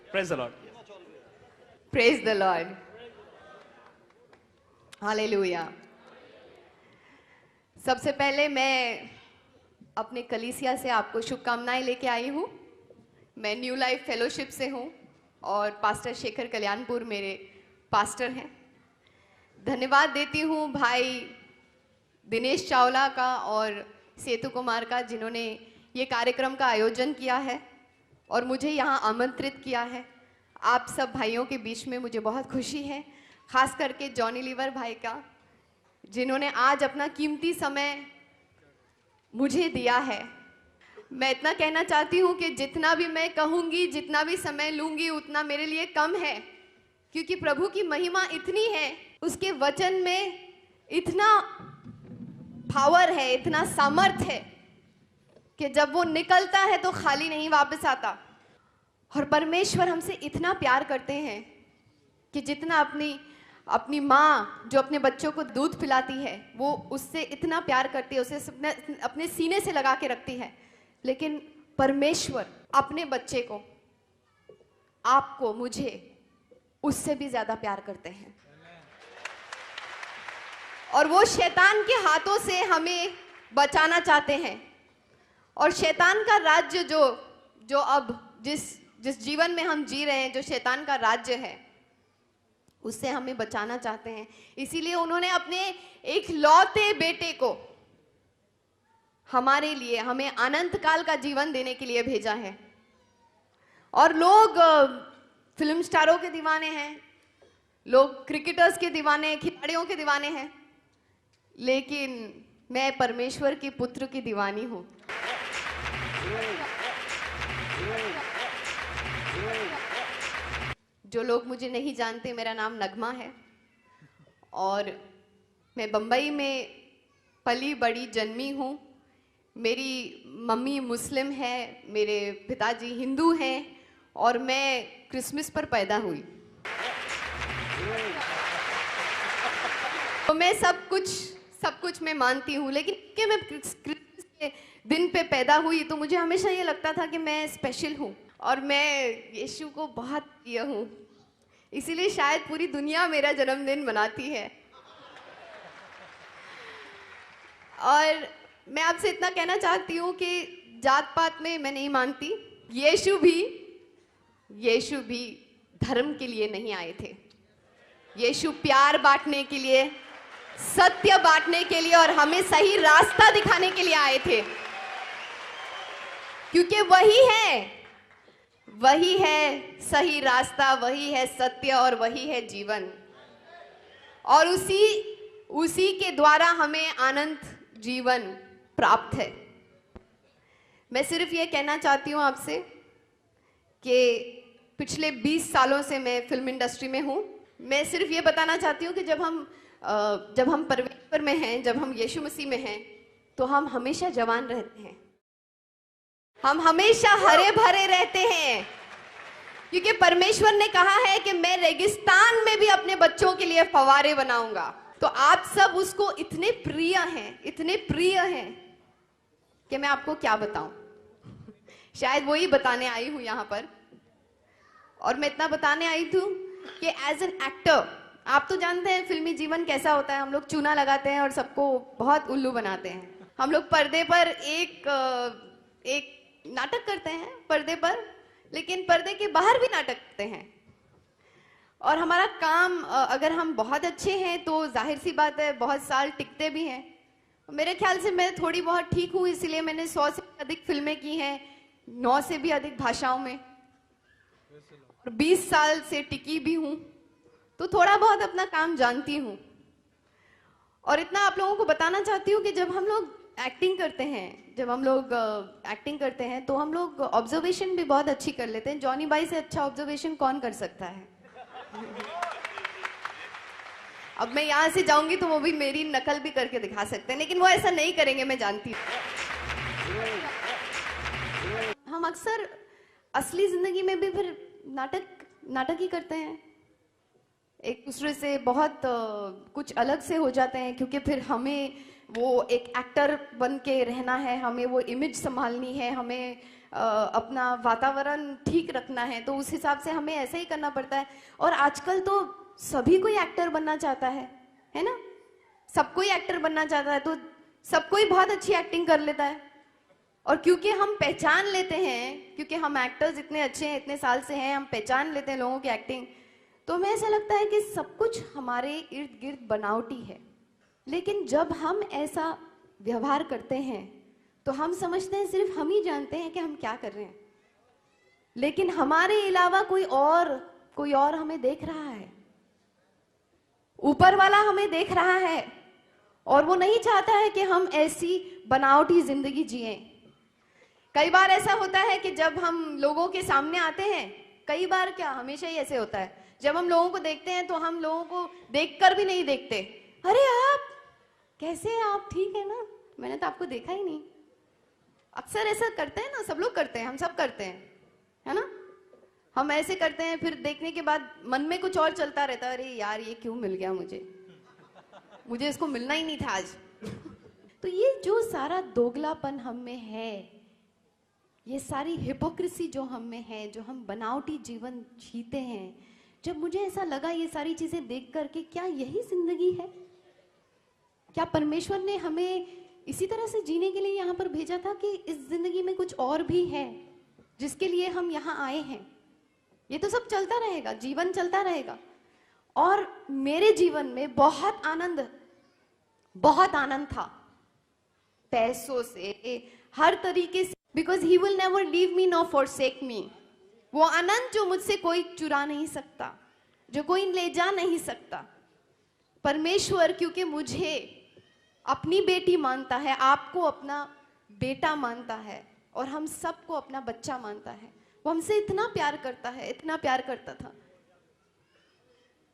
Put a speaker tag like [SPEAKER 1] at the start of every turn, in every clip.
[SPEAKER 1] Praise the Lord.
[SPEAKER 2] Praise the Lord. Hallelujah. सबसे पहले मैं अपने कलीसिया से आपको शुभकामनाएं लेके आई हूँ। मैं न्यू लाइफ फेलोशिप से हूँ और पास्टर शेखर कल्याणपुर मेरे पास्टर हैं। धन्यवाद देती हूँ भाई दिनेश चावला का और सेतु कुमार का, जिन्होंने ये कार्यक्रम का आयोजन किया है और मुझे यहाँ आमंत्रित किया है। आप सब भाइयों के बीच में मुझे बहुत खुशी है, खास करके जॉनी लीवर भाई का, जिन्होंने आज अपना कीमती समय मुझे दिया है। मैं इतना कहना चाहती हूँ कि जितना भी मैं कहूँगी, जितना भी समय लूँगी, उतना मेरे लिए कम है, क्योंकि प्रभु की महिमा इतनी है, उसके वचन में इतना पावर है, इतना सामर्थ है कि जब वो निकलता है तो खाली नहीं वापस आता। और परमेश्वर हमसे इतना प्यार करते हैं कि जितना अपनी माँ जो अपने बच्चों को दूध पिलाती है, वो उससे इतना प्यार करती है, उसे अपने सीने से लगा के रखती है, लेकिन परमेश्वर अपने बच्चे को, आपको, मुझे उससे भी ज्यादा प्यार करते हैं। और वो शैतान के हाथों से हमें बचाना चाहते हैं। और शैतान का राज्य जो अब जिस जीवन में हम जी रहे हैं, जो शैतान का राज्य है, उससे हमें बचाना चाहते हैं। इसीलिए उन्होंने अपने एक लौते बेटे को हमारे लिए, हमें अनंत काल का जीवन देने के लिए भेजा है। और लोग फिल्म स्टारों के दीवाने हैं, लोग क्रिकेटर्स के दीवाने, खिलाड़ियों के दीवाने हैं, लेकिन मैं परमेश्वर के पुत्र की दीवानी हूं। जो लोग मुझे नहीं जानते, मेरा नाम नगमा है और मैं बम्बई में पली बड़ी जन्मी हूँ। मेरी मम्मी मुस्लिम है, मेरे पिताजी हिंदू हैं और मैं क्रिसमस पर पैदा हुई। तो मैं सब कुछ मैं मानती हूँ, लेकिन कि मैं क्रिसमस के दिन पे पैदा हुई तो मुझे हमेशा ये लगता था कि मैं स्पेशल हूँ और मैं यीशु को बहुत प्रिय हूँ। इसीलिए शायद पूरी दुनिया मेरा जन्मदिन मनाती है। और मैं आपसे इतना कहना चाहती हूँ कि जात पात में मैं नहीं मानती। यीशु भी धर्म के लिए नहीं आए थे। यीशु प्यार बांटने के लिए, सत्य बांटने के लिए और हमें सही रास्ता दिखाने के लिए आए थे, क्योंकि वही है सही रास्ता, वही है सत्य और वही है जीवन। और उसी के द्वारा हमें अनंत जीवन प्राप्त है। मैं सिर्फ ये कहना चाहती हूँ आपसे कि पिछले 20 सालों से मैं फिल्म इंडस्ट्री में हूँ। मैं सिर्फ ये बताना चाहती हूँ कि जब हम परमेश्वर में हैं, जब हम यीशु मसीह में हैं, तो हम हमेशा जवान रहते हैं, हम हमेशा हरे भरे रहते हैं, क्योंकि परमेश्वर ने कहा है कि मैं रेगिस्तान में भी अपने बच्चों के लिए फव्वारे बनाऊंगा। तो आप सब उसको इतने प्रिय हैं कि मैं आपको क्या बताऊं। शायद वही बताने आई हूं यहाँ पर। और मैं इतना बताने आई थी कि एज एन एक्टर, आप तो जानते हैं फिल्मी जीवन कैसा होता है। हम लोग चूना लगाते हैं और सबको बहुत उल्लू बनाते हैं। हम लोग पर्दे पर एक नाटक करते हैं पर्दे पर, लेकिन पर्दे के बाहर भी नाटक करते हैं। और हमारा काम, अगर हम बहुत अच्छे हैं तो जाहिर सी बात है बहुत साल टिकते भी हैं। मेरे ख्याल से मैं थोड़ी बहुत ठीक हूँ, इसलिए मैंने 100 से अधिक फिल्में की हैं, 9 से भी अधिक भाषाओं में, और 20 साल से टिकी भी हूँ, तो थोड़ा बहुत अपना काम जानती हूँ। और इतना आप लोगों को बताना चाहती हूँ कि जब हम लोग एक्टिंग करते हैं तो हम लोग ऑब्जर्वेशन भी बहुत अच्छी कर लेते हैं। जॉनी भाई से अच्छा ऑब्जर्वेशन कौन कर सकता है? अब मैं यहाँ से जाऊंगी तो वो भी मेरी नकल भी करके दिखा सकते हैं, लेकिन वो ऐसा नहीं करेंगे, मैं जानती हूँ। हम अक्सर असली जिंदगी में भी फिर नाटक ही करते हैं, एक दूसरे से बहुत कुछ अलग से हो जाते हैं, क्योंकि फिर हमें वो एक एक्टर बन के रहना है, हमें वो इमेज संभालनी है, हमें अपना वातावरण ठीक रखना है, तो उस हिसाब से हमें ऐसे ही करना पड़ता है। और आजकल तो सभी कोई एक्टर बनना चाहता है ना? सब कोई एक्टर बनना चाहता है, तो सब कोई बहुत अच्छी एक्टिंग कर लेता है। और क्योंकि हम पहचान लेते हैं, क्योंकि हम एक्टर्स इतने अच्छे हैं, इतने साल से हैं, हम पहचान लेते हैं लोगों की एक्टिंग, तो हमें ऐसा लगता है कि सब कुछ हमारे इर्द गिर्द बनावटी है। लेकिन जब हम ऐसा व्यवहार करते हैं तो हम समझते हैं सिर्फ हम ही जानते हैं कि हम क्या कर रहे हैं, लेकिन हमारे अलावा कोई और हमें देख रहा है, ऊपर वाला हमें देख रहा है, और वो नहीं चाहता है कि हम ऐसी बनावटी जिंदगी जिएं। कई बार ऐसा होता है कि जब हम लोगों के सामने आते हैं, कई बार क्या, हमेशा ही ऐसे होता है, जब हम लोगों को देखते हैं तो हम लोगों को देखकर भी नहीं देखते। अरे आप कैसे हैं, आप ठीक है ना, मैंने तो आपको देखा ही नहीं। अक्सर ऐसा करते हैं ना, सब लोग करते हैं, हम सब करते हैं, है ना? हम ऐसे करते हैं, फिर देखने के बाद मन में कुछ और चलता रहता है, अरे यार ये क्यों मिल गया मुझे इसको मिलना ही नहीं था आज। तो ये जो सारा दोगलापन हम में है, ये सारी हिपोक्रेसी जो हम में है, जो हम बनावटी जीवन जीते हैं, जब मुझे ऐसा लगा ये सारी चीजें देख कर के क्या यही जिंदगी है? क्या परमेश्वर ने हमें इसी तरह से जीने के लिए यहाँ पर भेजा था कि इस जिंदगी में कुछ और भी है जिसके लिए हम यहाँ आए हैं? ये तो सब चलता रहेगा, जीवन चलता रहेगा। और मेरे जीवन में बहुत आनंद था, पैसों से, हर तरीके से, because he will never leave me nor forsake मी। वो आनंद जो मुझसे कोई चुरा नहीं सकता, जो कोई ले जा नहीं सकता। परमेश्वर क्योंकि मुझे अपनी बेटी मानता है, आपको अपना बेटा मानता है, और हम सबको अपना बच्चा मानता है, वो हमसे इतना प्यार करता है, इतना प्यार करता था,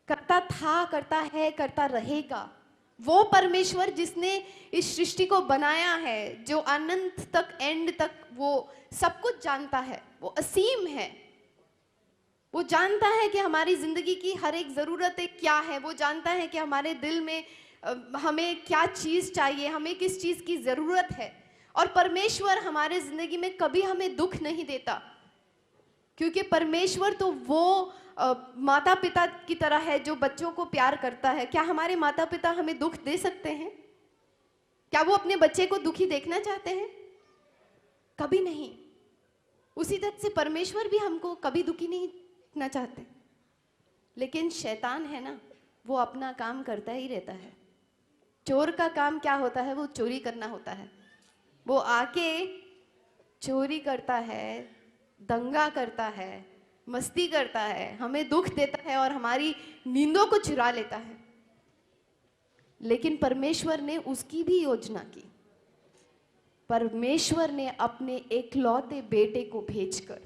[SPEAKER 2] करता है, करता रहेगा। वो परमेश्वर जिसने इस सृष्टि को बनाया है, जो अनंत तक, एंड तक वो सब कुछ जानता है, वो असीम है, वो जानता है कि हमारी जिंदगी की हर एक जरूरतें क्या है, वो जानता है कि हमारे दिल में हमें क्या चीज चाहिए, हमें किस चीज की जरूरत है। और परमेश्वर हमारे जिंदगी में कभी हमें दुख नहीं देता, क्योंकि परमेश्वर तो वो माता पिता की तरह है जो बच्चों को प्यार करता है। क्या हमारे माता पिता हमें दुख दे सकते हैं? क्या वो अपने बच्चे को दुखी देखना चाहते हैं? कभी नहीं। उसी तरह से परमेश्वर भी हमको कभी दुखी नहीं देखना चाहते। लेकिन शैतान है ना, वो अपना काम करता ही रहता है। चोर का काम क्या होता है? वो चोरी करना होता है। वो आके चोरी करता है, दंगा करता है, मस्ती करता है, हमें दुख देता है और हमारी नींदों को चुरा लेता है। लेकिन परमेश्वर ने उसकी भी योजना की। परमेश्वर ने अपने एकलौते बेटे को भेजकर,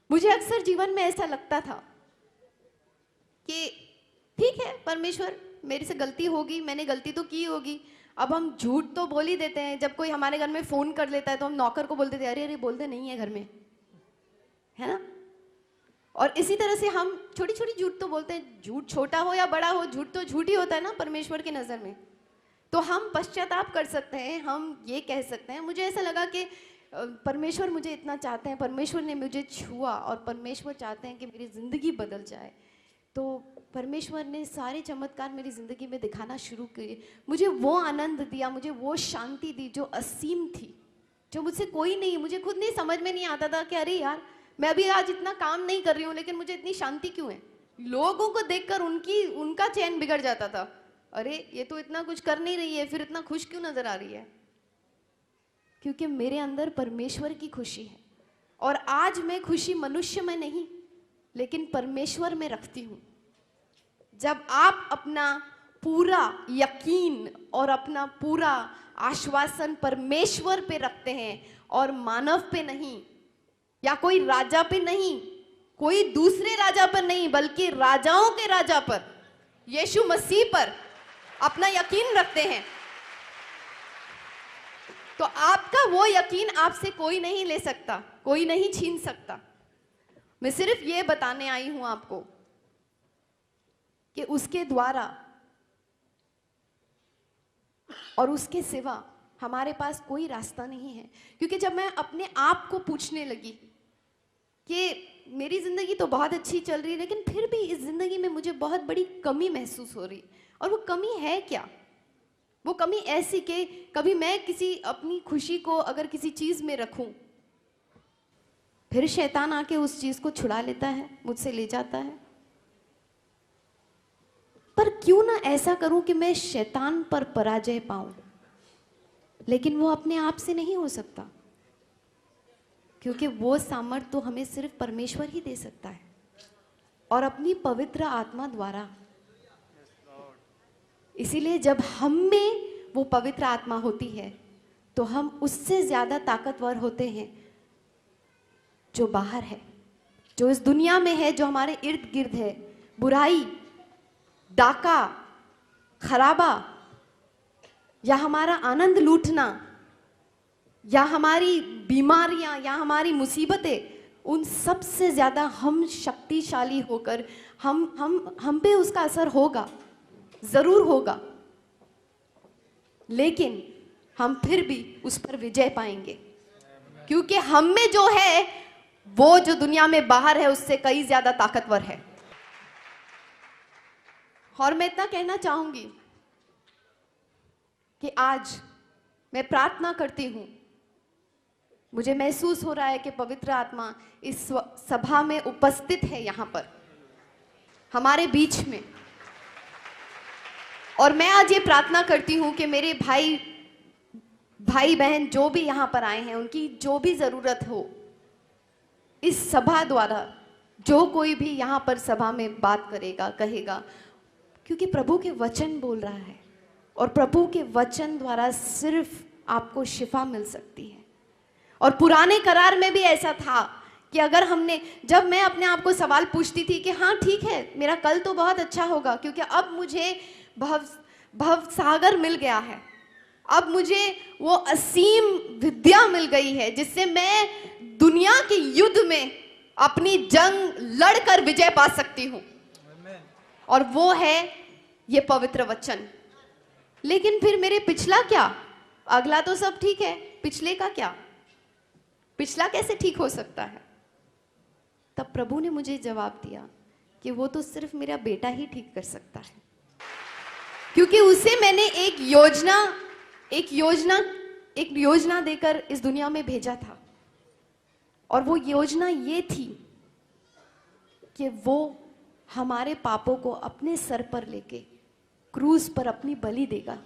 [SPEAKER 2] मुझे अक्सर जीवन में ऐसा लगता था कि ठीक है परमेश्वर, मेरे से गलती होगी, मैंने गलती तो की होगी। अब हम झूठ तो बोल ही देते हैं। जब कोई हमारे घर में फोन कर लेता है तो हम नौकर को बोल देते हैं, अरे अरे बोलते नहीं है घर में, है ना? और इसी तरह से हम छोटी छोटी झूठ तो बोलते हैं। झूठ छोटा हो या बड़ा हो, झूठ तो झूठ ही होता है ना परमेश्वर की नजर में। तो हम पश्चाताप कर सकते हैं, हम ये कह सकते हैं। मुझे ऐसा लगा कि परमेश्वर मुझे इतना चाहते हैं, परमेश्वर ने मुझे छुआ और परमेश्वर चाहते हैं कि मेरी जिंदगी बदल जाए। तो परमेश्वर ने सारे चमत्कार मेरी ज़िंदगी में दिखाना शुरू किए। मुझे वो आनंद दिया, मुझे वो शांति दी जो असीम थी, जो मुझसे कोई नहीं, मुझे खुद नहीं समझ में नहीं आता था कि अरे यार मैं अभी आज इतना काम नहीं कर रही हूँ लेकिन मुझे इतनी शांति क्यों है। लोगों को देखकर उनका चैन बिगड़ जाता था। अरे ये तो इतना कुछ कर नहीं रही है, फिर इतना खुश क्यों नजर आ रही है? क्योंकि मेरे अंदर परमेश्वर की खुशी है। और आज मैं खुशी मनुष्य में नहीं लेकिन परमेश्वर में रखती हूँ। जब आप अपना पूरा यकीन और अपना पूरा आश्वासन परमेश्वर पे रखते हैं और मानव पे नहीं, या कोई राजा पे नहीं, कोई दूसरे राजा पर नहीं, बल्कि राजाओं के राजा पर, यीशु मसीह पर अपना यकीन रखते हैं, तो आपका वो यकीन आपसे कोई नहीं ले सकता, कोई नहीं छीन सकता। मैं सिर्फ ये बताने आई हूं आपको कि उसके द्वारा और उसके सिवा हमारे पास कोई रास्ता नहीं है। क्योंकि जब मैं अपने आप को पूछने लगी कि मेरी ज़िंदगी तो बहुत अच्छी चल रही है, लेकिन फिर भी इस ज़िंदगी में मुझे बहुत बड़ी कमी महसूस हो रही, और वो कमी है क्या? वो कमी ऐसी कि कभी मैं किसी अपनी खुशी को अगर किसी चीज़ में रखूं, फिर शैतान आके उस चीज़ को छुड़ा लेता है, मुझसे ले जाता है। पर क्यों ना ऐसा करूं कि मैं शैतान पर पराजय पाऊं। लेकिन वो अपने आप से नहीं हो सकता, क्योंकि वो सामर्थ्य तो हमें सिर्फ परमेश्वर ही दे सकता है, और अपनी पवित्र आत्मा द्वारा। इसीलिए जब हम में वो पवित्र आत्मा होती है तो हम उससे ज्यादा ताकतवर होते हैं जो बाहर है, जो इस दुनिया में है, जो हमारे इर्द गिर्द है। बुराई, डाका, खराबा, या हमारा आनंद लूटना, या हमारी बीमारियां, या हमारी मुसीबतें, उन सब से ज्यादा हम शक्तिशाली होकर हम पे उसका असर होगा, जरूर होगा, लेकिन हम फिर भी उस पर विजय पाएंगे, क्योंकि हम में जो है वो जो दुनिया में बाहर है उससे कई ज्यादा ताकतवर है। और मैं इतना कहना चाहूंगी कि आज मैं प्रार्थना करती हूं, मुझे महसूस हो रहा है कि पवित्र आत्मा इस सभा में उपस्थित है, यहां पर हमारे बीच में। और मैं आज ये प्रार्थना करती हूं कि मेरे भाई बहन जो भी यहां पर आए हैं, उनकी जो भी जरूरत हो, इस सभा द्वारा जो कोई भी यहां पर सभा में बात करेगा, कहेगा, क्योंकि प्रभु के वचन बोल रहा है, और प्रभु के वचन द्वारा सिर्फ आपको शिफा मिल सकती है। और पुराने करार में भी ऐसा था कि अगर जब मैं अपने आप को सवाल पूछती थी कि हाँ ठीक है, मेरा कल तो बहुत अच्छा होगा, क्योंकि अब मुझे भव सागर मिल गया है, अब मुझे वो असीम विद्या मिल गई है जिससे मैं दुनिया के युद्ध में अपनी जंग लड़कर विजय पा सकती हूँ, और वो है ये पवित्र वचन। लेकिन फिर मेरे पिछला क्या? अगला तो सब ठीक है, पिछले का क्या? पिछला कैसे ठीक हो सकता है? तब प्रभु ने मुझे जवाब दिया कि वो तो सिर्फ मेरा बेटा ही ठीक कर सकता है, क्योंकि उसे मैंने एक योजना देकर इस दुनिया में भेजा था, और वो योजना ये थी कि वो हमारे पापों को अपने सर पर लेके क्रूस पर अपनी बलि देगा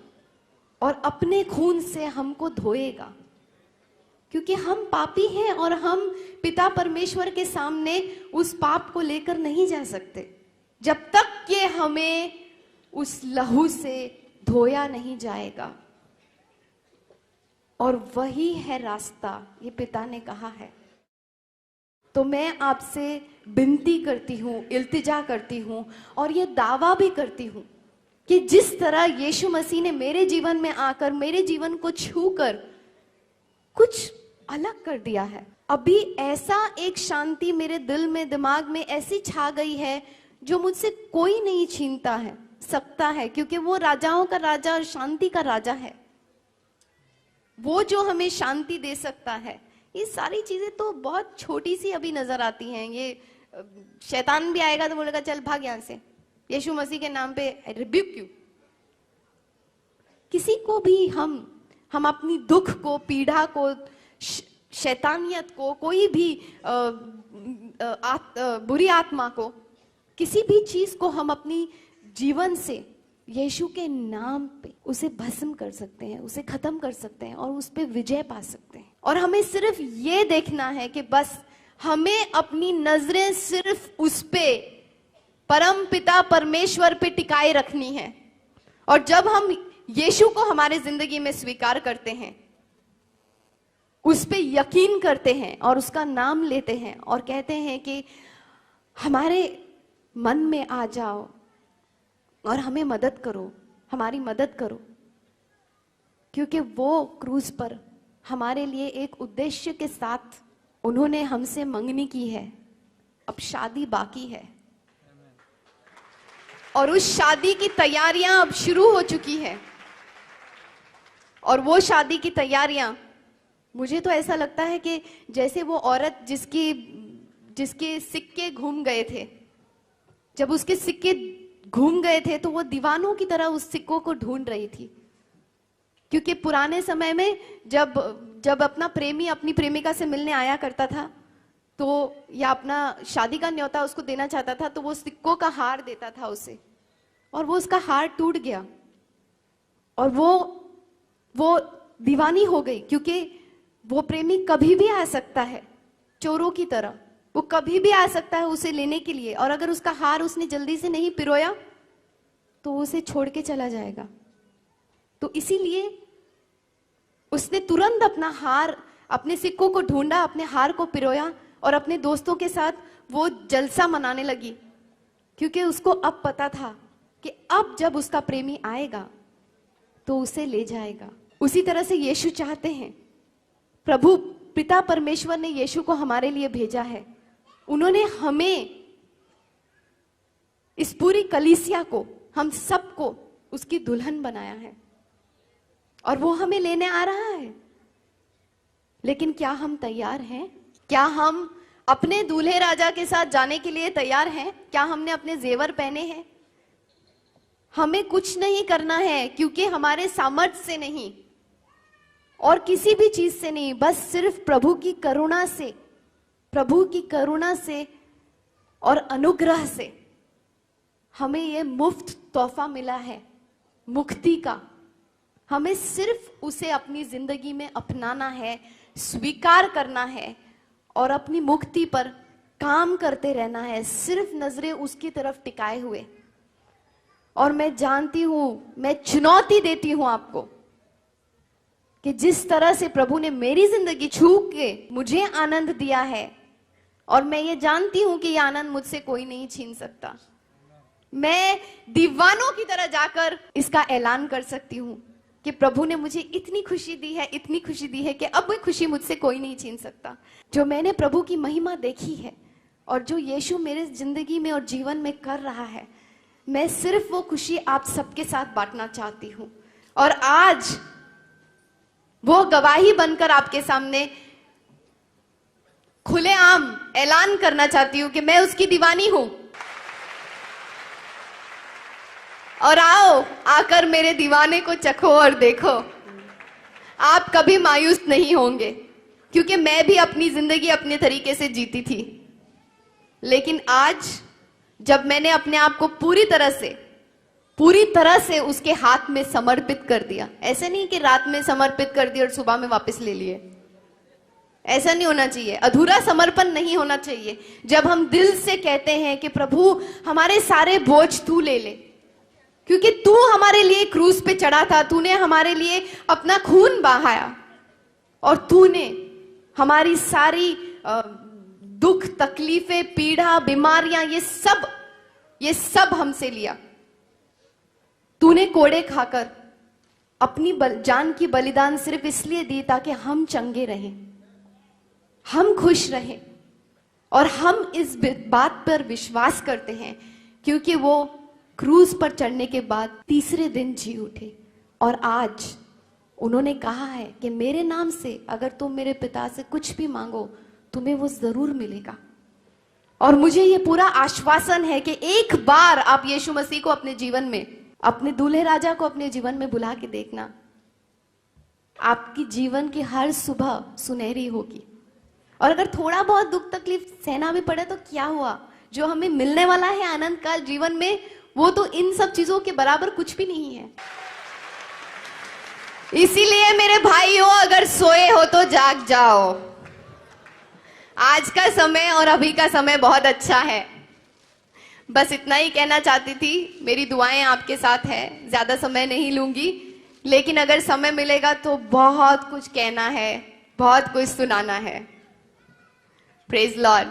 [SPEAKER 2] और अपने खून से हमको धोएगा, क्योंकि हम पापी हैं और हम पिता परमेश्वर के सामने उस पाप को लेकर नहीं जा सकते जब तक कि हमें उस लहू से धोया नहीं जाएगा। और वही है रास्ता, ये पिता ने कहा है। तो मैं आपसे विनती करती हूँ, इल्तिजा करती हूँ, और ये दावा भी करती हूँ कि जिस तरह यीशु मसीह ने मेरे जीवन में आकर मेरे जीवन को छूकर कुछ अलग कर दिया है, अभी ऐसा एक शांति मेरे दिल में, दिमाग में ऐसी छा गई है जो मुझसे कोई नहीं छीनता है सकता है, क्योंकि वो राजाओं का राजा और शांति का राजा है। वो जो हमें शांति दे सकता है। ये सारी चीजें तो बहुत छोटी सी अभी नजर आती हैं। ये शैतान भी आएगा तो बोलेगा चल भाग यहां से, यीशु मसीह के नाम पे रिब्यूक यू। किसी को भी हम अपनी दुख को, पीड़ा को, शैतानियत को, कोई भी बुरी आत्मा को, किसी भी चीज को हम अपनी जीवन से यीशु के नाम पे उसे भस्म कर सकते हैं, उसे खत्म कर सकते हैं और उस पे विजय पा सकते हैं। और हमें सिर्फ ये देखना है कि बस हमें अपनी नजरें सिर्फ उस पे, परम पिता परमेश्वर पे टिकाए रखनी है। और जब हम यीशु को हमारे जिंदगी में स्वीकार करते हैं, उस पे यकीन करते हैं और उसका नाम लेते हैं और कहते हैं कि हमारे मन में आ जाओ और हमें मदद करो, हमारी मदद करो, क्योंकि वो क्रूस पर हमारे लिए एक उद्देश्य के साथ उन्होंने हमसे मंगनी की है। अब शादी बाकी है और उस शादी की तैयारियां अब शुरू हो चुकी है। और वो शादी की तैयारियां, मुझे तो ऐसा लगता है कि जैसे वो औरत जिसके सिक्के घूम गए थे, जब उसके सिक्के घूम गए थे तो वो दीवानों की तरह उस सिक्कों को ढूंढ रही थी। क्योंकि पुराने समय में जब अपना प्रेमी अपनी प्रेमिका से मिलने आया करता था तो, या अपना शादी का न्योता उसको देना चाहता था, तो वो सिक्कों का हार देता था उसे, और वो उसका हार टूट गया और वो दीवानी हो गई। क्योंकि वो प्रेमी कभी भी आ सकता है, चोरों की तरह वो कभी भी आ सकता है उसे लेने के लिए, और अगर उसका हार उसने जल्दी से नहीं पिरोया तो वो उसे छोड़ के चला जाएगा। तो इसीलिए उसने तुरंत अपना हार, अपने सिक्कों को ढूंढा, अपने हार को पिरोया और अपने दोस्तों के साथ वो जलसा मनाने लगी। क्योंकि उसको अब पता था कि अब जब उसका प्रेमी आएगा तो उसे ले जाएगा। उसी तरह से यीशु चाहते हैं, प्रभु पिता परमेश्वर ने यीशु को हमारे लिए भेजा है। उन्होंने हमें, इस पूरी कलीसिया को, हम सबको उसकी दुल्हन बनाया है और वो हमें लेने आ रहा है। लेकिन क्या हम तैयार हैं? क्या हम अपने दूल्हे राजा के साथ जाने के लिए तैयार हैं? क्या हमने अपने जेवर पहने हैं? हमें कुछ नहीं करना है, क्योंकि हमारे सामर्थ्य से नहीं और किसी भी चीज से नहीं, बस सिर्फ प्रभु की करुणा से, प्रभु की करुणा से और अनुग्रह से हमें यह मुफ्त तोहफा मिला है, मुक्ति का। हमें सिर्फ उसे अपनी जिंदगी में अपनाना है, स्वीकार करना है और अपनी मुक्ति पर काम करते रहना है, सिर्फ नजरें उसकी तरफ टिकाए हुए। और मैं जानती हूं, मैं चुनौती देती हूं आपको कि जिस तरह से प्रभु ने मेरी जिंदगी छू के मुझे आनंद दिया है, और मैं ये जानती हूं कि यह आनंद मुझसे कोई नहीं छीन सकता, मैं दीवानों की तरह जाकर इसका ऐलान कर सकती हूं कि प्रभु ने मुझे इतनी खुशी दी है, इतनी खुशी दी है कि अब वो खुशी मुझसे कोई नहीं छीन सकता। जो मैंने प्रभु की महिमा देखी है और जो यीशु मेरे जिंदगी में और जीवन में कर रहा है, मैं सिर्फ वो खुशी आप सबके साथ बांटना चाहती हूं। और आज वो गवाही बनकर आपके सामने खुलेआम ऐलान करना चाहती हूं कि मैं उसकी दीवानी हूं। और आओ, आकर मेरे दीवाने को चखो और देखो, आप कभी मायूस नहीं होंगे। क्योंकि मैं भी अपनी जिंदगी अपने तरीके से जीती थी, लेकिन आज जब मैंने अपने आप को पूरी तरह से उसके हाथ में समर्पित कर दिया, ऐसे नहीं कि रात में समर्पित कर दिया और सुबह में वापस ले लिए, ऐसा नहीं होना चाहिए, अधूरा समर्पण नहीं होना चाहिए। जब हम दिल से कहते हैं कि प्रभु हमारे सारे बोझ तू ले ले, क्योंकि तू हमारे लिए क्रूस पे चढ़ा था, तूने हमारे लिए अपना खून बहाया और तूने हमारी सारी दुख, तकलीफें, पीड़ा, बीमारियां, ये सब हमसे लिया। तूने कोड़े खाकर अपनी जान की बलिदान सिर्फ इसलिए दी ताकि हम चंगे रहें, हम खुश रहें। और हम इस बात पर विश्वास करते हैं क्योंकि वो क्रूज पर चढ़ने के बाद तीसरे दिन जी उठे। और आज उन्होंने कहा है कि मेरे नाम से अगर तुम मेरे पिता से कुछ भी मांगो तुम्हें वो जरूर मिलेगा। और मुझे ये पूरा आश्वासन है कि एक बार आप यीशु मसीह को अपने जीवन में, अपने दूल्हे राजा को अपने जीवन में बुला के देखना, आपकी जीवन की हर सुबह सुनहरी होगी। और अगर थोड़ा बहुत दुख तकलीफ सहना भी पड़े तो क्या हुआ, जो हमें मिलने वाला है आनंद काल जीवन में, वो तो इन सब चीजों के बराबर कुछ भी नहीं है। इसीलिए मेरे भाइयों, अगर सोए हो तो जाग जाओ। आज का समय और अभी का समय बहुत अच्छा है। बस इतना ही कहना चाहती थी। मेरी दुआएं आपके साथ है, ज्यादा समय नहीं लूंगी, लेकिन अगर समय मिलेगा तो बहुत कुछ कहना है, बहुत कुछ सुनाना है। Praise Lord.